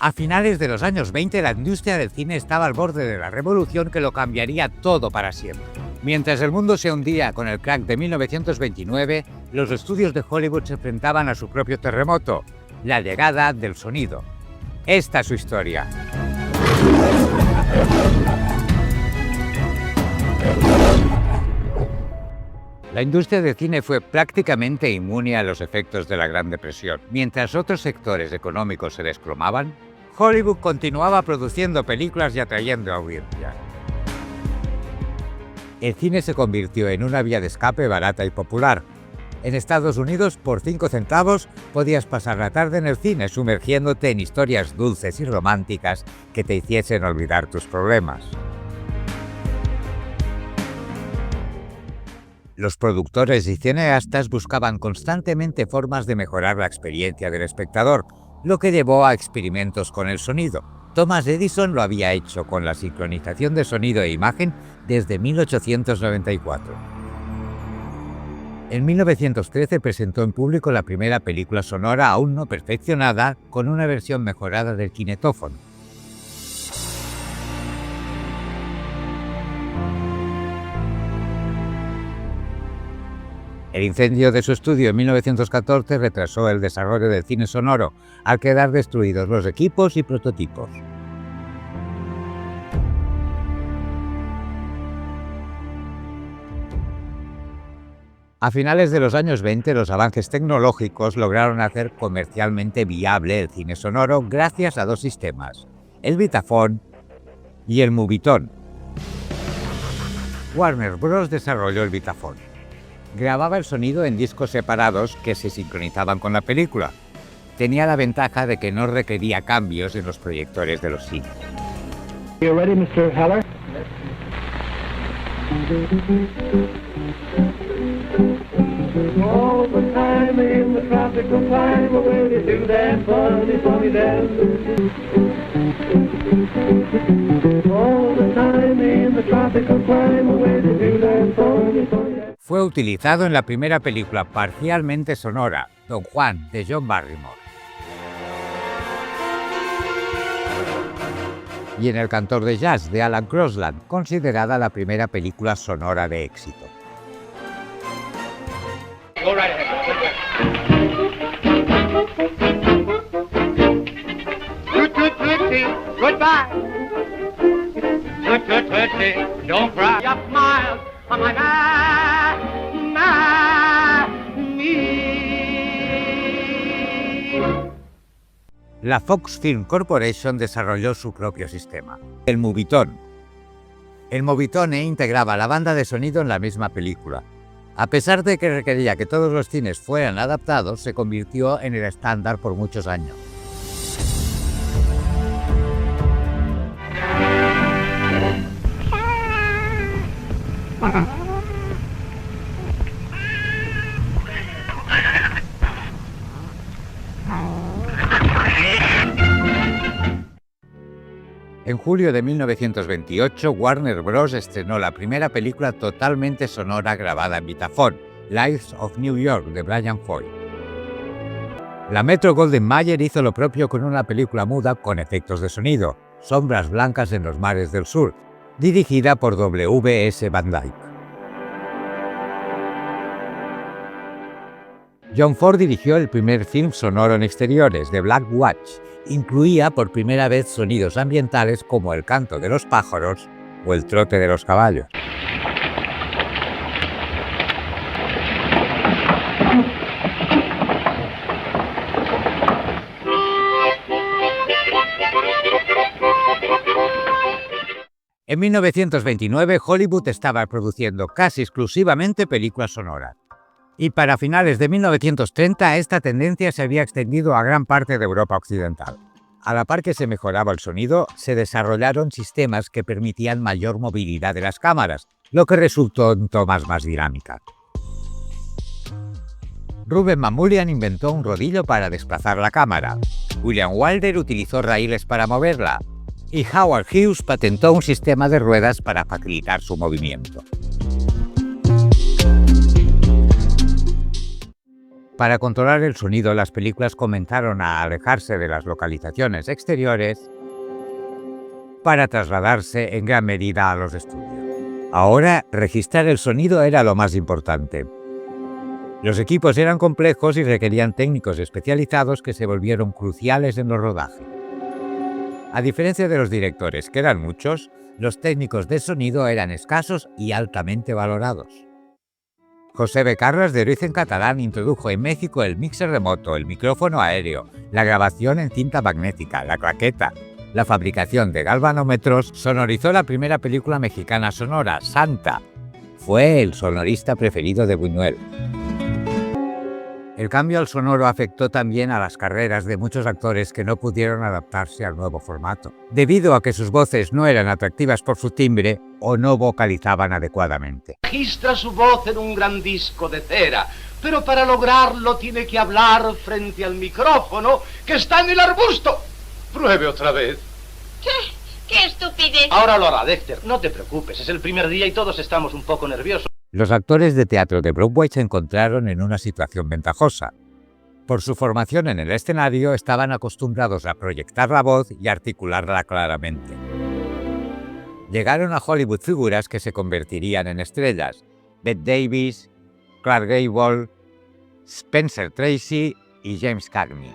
A finales de los años 20, la industria del cine estaba al borde de la revolución que lo cambiaría todo para siempre. Mientras el mundo se hundía con el crack de 1929, los estudios de Hollywood se enfrentaban a su propio terremoto, la llegada del sonido. Esta es su historia. La industria del cine fue prácticamente inmune a los efectos de la Gran Depresión. Mientras otros sectores económicos se desplomaban, Hollywood continuaba produciendo películas y atrayendo audiencia. El cine se convirtió en una vía de escape barata y popular. En Estados Unidos, por 5 centavos, podías pasar la tarde en el cine sumergiéndote en historias dulces y románticas que te hiciesen olvidar tus problemas. Los productores y cineastas buscaban constantemente formas de mejorar la experiencia del espectador, lo que llevó a experimentos con el sonido. Thomas Edison lo había hecho con la sincronización de sonido e imagen desde 1894. En 1913 presentó en público la primera película sonora aún no perfeccionada, con una versión mejorada del kinetófono. El incendio de su estudio en 1914 retrasó el desarrollo del cine sonoro, al quedar destruidos los equipos y prototipos. A finales de los años 20, los avances tecnológicos lograron hacer comercialmente viable el cine sonoro gracias a 2 sistemas, el Vitaphone y el Movietone. Warner Bros. Desarrolló el Vitaphone. Grababa el sonido en discos separados que se sincronizaban con la película. Tenía la ventaja de que no requería cambios en los proyectores de los cines. You ready, Mr. Heller? All the time in the tropical climate where they do that funny, funny dance. All the time in the tropical climate where they do that funny, funny dance. Fue utilizado en la primera película parcialmente sonora, Don Juan, de John Barrymore. Y en El cantor de jazz, de Alan Crosland, considerada la primera película sonora de éxito. Go right ahead. Goodbye. Don't cry. Your smile on my La Fox Film Corporation desarrolló su propio sistema, el Movietone. El Movietone integraba la banda de sonido en la misma película. A pesar de que requería que todos los cines fueran adaptados, se convirtió en el estándar por muchos años. En julio de 1928, Warner Bros. Estrenó la primera película totalmente sonora grabada en Vitaphone, Lights of New York, de Brian Foy. La Metro-Goldwyn-Mayer hizo lo propio con una película muda con efectos de sonido, Sombras blancas en los mares del sur, dirigida por W.S. Van Dyke. John Ford dirigió el primer film sonoro en exteriores, The Black Watch. Incluía por primera vez sonidos ambientales como el canto de los pájaros o el trote de los caballos. En 1929, Hollywood estaba produciendo casi exclusivamente películas sonoras. Y para finales de 1930, esta tendencia se había extendido a gran parte de Europa occidental. A la par que se mejoraba el sonido, se desarrollaron sistemas que permitían mayor movilidad de las cámaras, lo que resultó en tomas más dinámicas. Ruben Mamoulian inventó un rodillo para desplazar la cámara. William Wilder utilizó raíles para moverla. Y Howard Hughes patentó un sistema de ruedas para facilitar su movimiento. Para controlar el sonido, las películas comenzaron a alejarse de las localizaciones exteriores para trasladarse en gran medida a los estudios. Ahora, registrar el sonido era lo más importante. Los equipos eran complejos y requerían técnicos especializados que se volvieron cruciales en los rodajes. A diferencia de los directores, que eran muchos, los técnicos de sonido eran escasos y altamente valorados. José Becarras, de Origen Catalán, introdujo en México el mixer remoto, el micrófono aéreo, la grabación en cinta magnética, la claqueta, la fabricación de galvanómetros. Sonorizó la primera película mexicana sonora, Santa. Fue el sonorista preferido de Buñuel. El cambio al sonoro afectó también a las carreras de muchos actores que no pudieron adaptarse al nuevo formato, debido a que sus voces no eran atractivas por su timbre o no vocalizaban adecuadamente. Registra su voz en un gran disco de cera, pero para lograrlo tiene que hablar frente al micrófono que está en el arbusto. Pruebe otra vez. ¡Qué estupidez! Ahora lo hará, Dexter. No te preocupes, es el primer día y todos estamos un poco nerviosos. Los actores de teatro de Broadway se encontraron en una situación ventajosa. Por su formación en el escenario, estaban acostumbrados a proyectar la voz y articularla claramente. Llegaron a Hollywood figuras que se convertirían en estrellas: Bette Davis, Clark Gable, Spencer Tracy y James Cagney.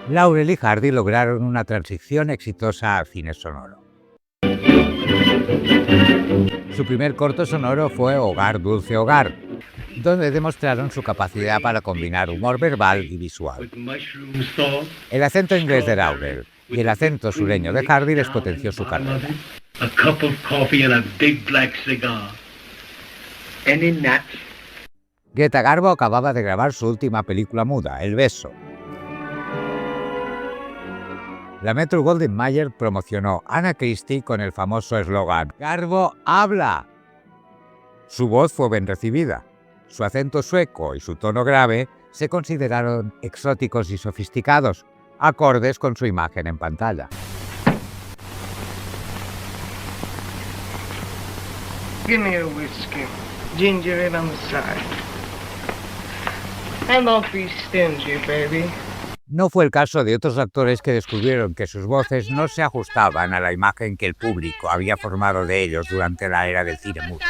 Laurel y Hardy lograron una transición exitosa al cine sonoro. Su primer corto sonoro fue Hogar, Dulce Hogar, donde demostraron su capacidad para combinar humor verbal y visual. El acento inglés de Laurel y el acento sureño de Hardy les potenció su carrera. Greta Garbo acababa de grabar su última película muda, El beso. La Metro-Goldwyn-Mayer promocionó Anna Christie con el famoso eslogan «Garbo habla». Su voz fue bien recibida. Su acento sueco y su tono grave se consideraron exóticos y sofisticados, acordes con su imagen en pantalla. Give me a whiskey, ginger ale on the side. And don't be stingy, baby. No fue el caso de otros actores que descubrieron que sus voces no se ajustaban a la imagen que el público había formado de ellos durante la era del cine mudo.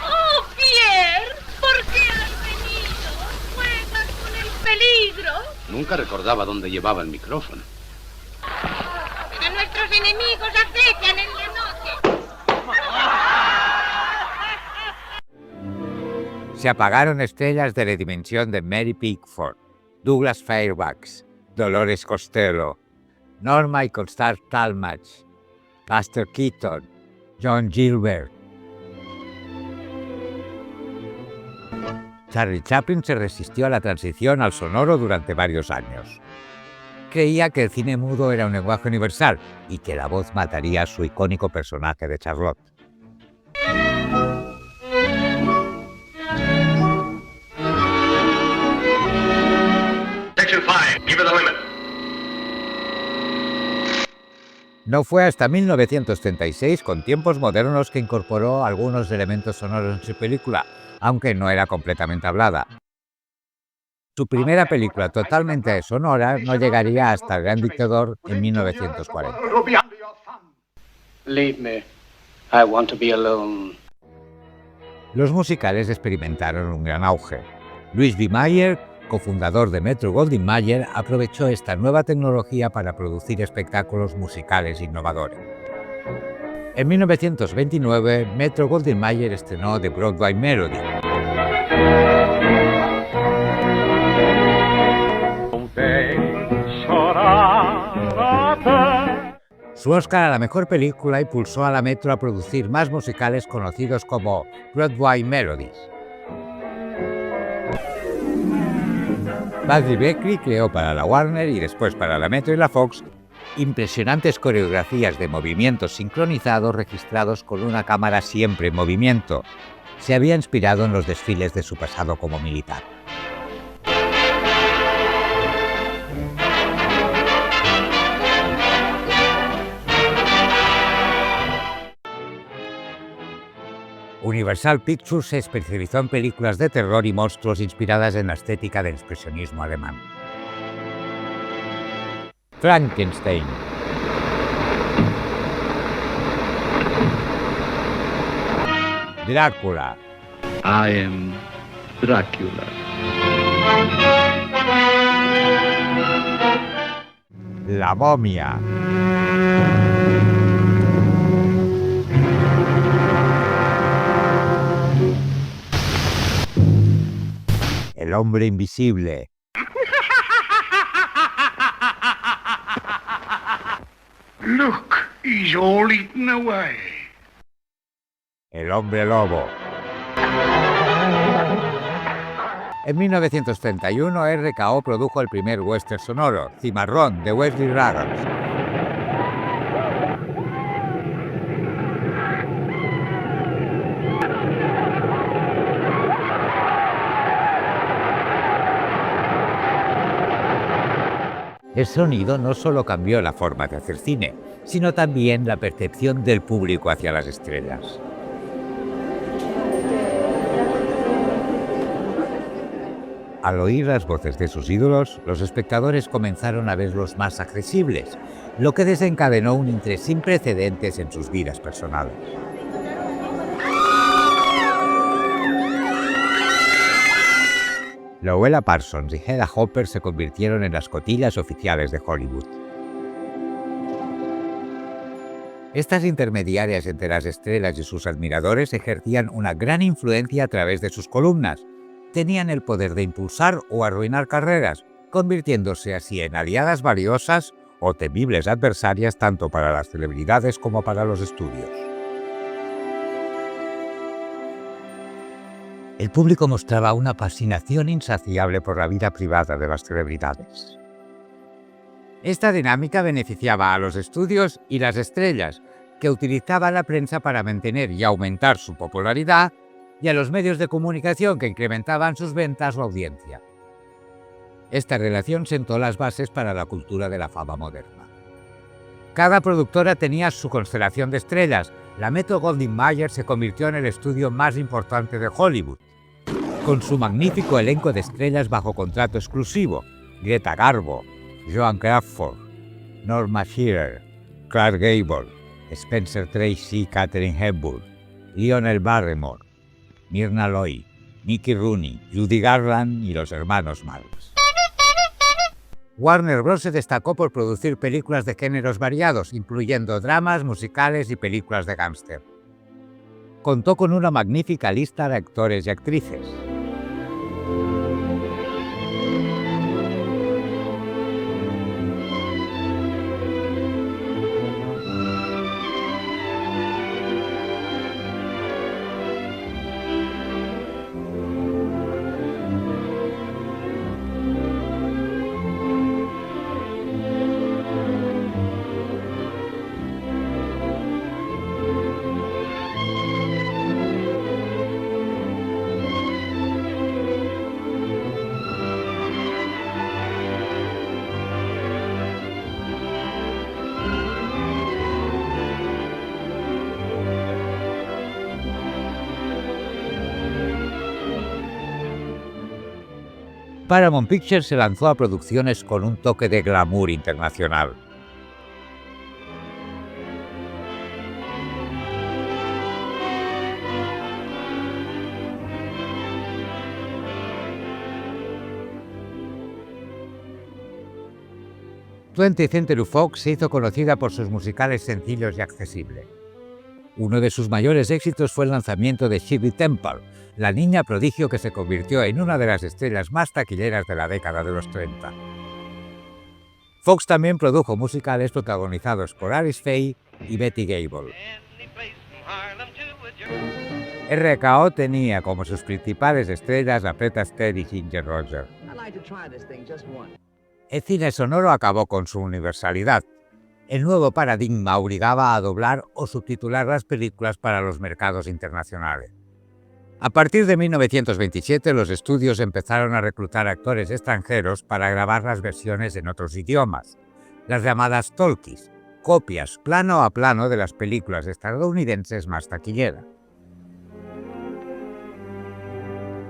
¡Oh, Pierre! ¿Por qué has venido? ¿Juegas con el peligro? Nunca recordaba dónde llevaba el micrófono. A nuestros enemigos acechan en la noche. Se apagaron estrellas de la dimensión de Mary Pickford, Douglas Fairbanks, Dolores Costello, Norma y Constance Talmadge, Buster Keaton, John Gilbert. Charlie Chaplin se resistió a la transición al sonoro durante varios años. Creía que el cine mudo era un lenguaje universal y que la voz mataría a su icónico personaje de Charlotte. Section 5, give it the limit. No fue hasta 1936, con tiempos modernos, que incorporó algunos elementos sonoros en su película, aunque no era completamente hablada. Su primera película totalmente sonora no llegaría hasta El Gran Dictador en 1940. Leave me. I want to be alone. Los musicales experimentaron un gran auge. Louis B. Mayer, cofundador de Metro-Goldwyn-Mayer, aprovechó esta nueva tecnología para producir espectáculos musicales innovadores. En 1929, Metro-Goldwyn-Mayer estrenó The Broadway Melody. Su Oscar a la mejor película impulsó a la Metro a producir más musicales conocidos como Broadway Melodies. Buddy Beckley creó para la Warner y después para la Metro y la Fox impresionantes coreografías de movimientos sincronizados registrados con una cámara siempre en movimiento. Se había inspirado en los desfiles de su pasado como militar. Universal Pictures se especializó en películas de terror y monstruos inspiradas en la estética del expresionismo alemán. Frankenstein. Drácula. I am Dracula. La momia. El hombre invisible. Look, he's all eaten away. El hombre lobo. En 1931, RKO produjo el primer western sonoro, Cimarrón, de Wesley Ruggles. El sonido no solo cambió la forma de hacer cine, sino también la percepción del público hacia las estrellas. Al oír las voces de sus ídolos, los espectadores comenzaron a verlos más accesibles, lo que desencadenó un interés sin precedentes en sus vidas personales. Louella Parsons y Hedda Hopper se convirtieron en las cotillas oficiales de Hollywood. Estas intermediarias entre las estrellas y sus admiradores ejercían una gran influencia a través de sus columnas. Tenían el poder de impulsar o arruinar carreras, convirtiéndose así en aliadas valiosas o temibles adversarias tanto para las celebridades como para los estudios. El público mostraba una fascinación insaciable por la vida privada de las celebridades. Esta dinámica beneficiaba a los estudios y las estrellas, que utilizaban la prensa para mantener y aumentar su popularidad, y a los medios de comunicación que incrementaban sus ventas o audiencia. Esta relación sentó las bases para la cultura de la fama moderna. Cada productora tenía su constelación de estrellas. La Metro-Goldwyn-Mayer se convirtió en el estudio más importante de Hollywood, con su magnífico elenco de estrellas bajo contrato exclusivo: Greta Garbo, Joan Crawford, Norma Shearer, Clark Gable, Spencer Tracy, Katharine Hepburn, Lionel Barrymore, Myrna Loy, Mickey Rooney, Judy Garland y los hermanos Marx. Warner Bros. Se destacó por producir películas de géneros variados, incluyendo dramas, musicales y películas de gángster. Contó con una magnífica lista de actores y actrices. Paramount Pictures se lanzó a producciones con un toque de glamour internacional. Twentieth Century Fox se hizo conocida por sus musicales sencillos y accesibles. Uno de sus mayores éxitos fue el lanzamiento de Shirley Temple, la niña prodigio que se convirtió en una de las estrellas más taquilleras de la década de los 30. Fox también produjo musicales protagonizados por Alice Faye y Betty Gable. RKO tenía como sus principales estrellas a Fred Astaire y Ginger Rogers. El cine sonoro acabó con su universalidad. El nuevo paradigma obligaba a doblar o subtitular las películas para los mercados internacionales. A partir de 1927, los estudios empezaron a reclutar actores extranjeros para grabar las versiones en otros idiomas, las llamadas talkies, copias plano a plano de las películas estadounidenses más taquilleras.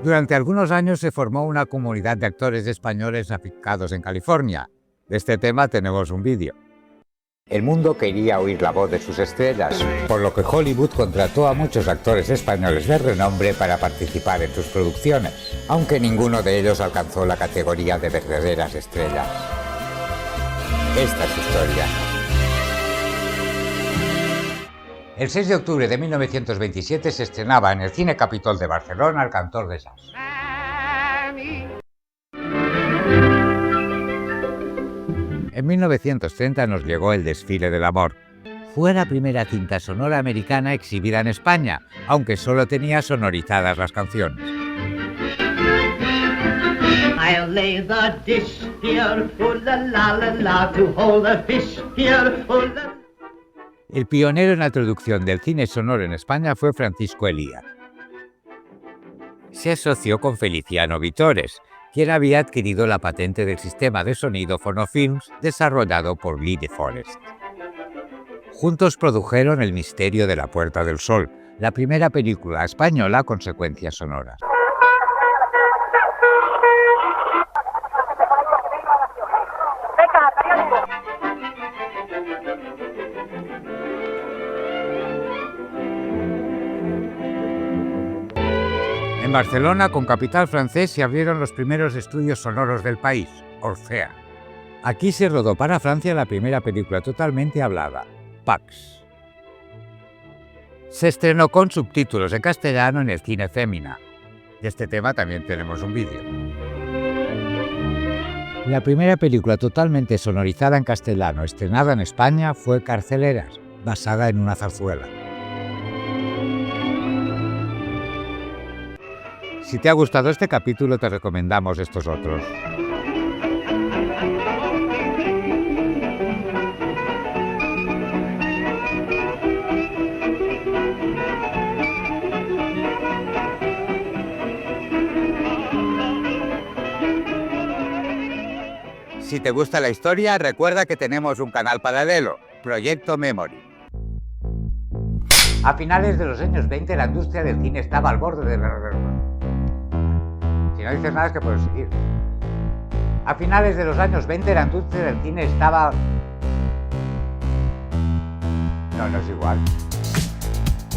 Durante algunos años se formó una comunidad de actores españoles afincados en California. De este tema tenemos un vídeo. El mundo quería oír la voz de sus estrellas, por lo que Hollywood contrató a muchos actores españoles de renombre para participar en sus producciones, aunque ninguno de ellos alcanzó la categoría de verdaderas estrellas. Esta es su historia. El 6 de octubre de 1927 se estrenaba en el Cine Capitol de Barcelona El Cantor de Jazz. En 1930 nos llegó El Desfile del Amor. Fue la primera cinta sonora americana exhibida en España, aunque solo tenía sonorizadas las canciones. I'll lay the dish here, ooh la la la la, to hold the fish here, ooh la. El pionero en la introducción del cine sonoro en España fue Francisco Elía. Se asoció con Feliciano Vitores, quien había adquirido la patente del sistema de sonido Fonofilms desarrollado por Lee de Forest. Juntos produjeron El misterio de la Puerta del Sol, la primera película española con secuencias sonoras. En Barcelona, con capital francés, se abrieron los primeros estudios sonoros del país, Orfea. Aquí se rodó para Francia la primera película totalmente hablada, Pax. Se estrenó con subtítulos en castellano en el Cine Femina. De este tema también tenemos un vídeo. La primera película totalmente sonorizada en castellano estrenada en España fue Carceleras, basada en una zarzuela. Si te ha gustado este capítulo, te recomendamos estos otros. Si te gusta la historia, recuerda que tenemos un canal paralelo, Proyecto Memory. A finales de los años 20, la industria del cine estaba al borde de la... Si no dices nada es que puedes seguir. A finales de los años 20 la industria del cine estaba... No es igual.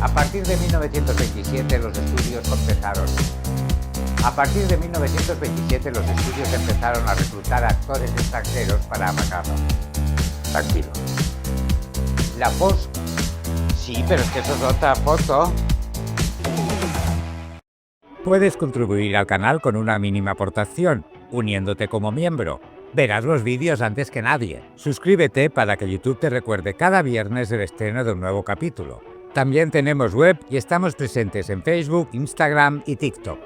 A partir de 1927 los estudios empezaron. A partir de 1927 los estudios empezaron a reclutar actores extranjeros para amacarlo. Tranquilo. La post... Sí, pero es que eso es otra foto. Puedes contribuir al canal con una mínima aportación, uniéndote como miembro. Verás los vídeos antes que nadie. Suscríbete para que YouTube te recuerde cada viernes el estreno de un nuevo capítulo. También tenemos web y estamos presentes en Facebook, Instagram y TikTok.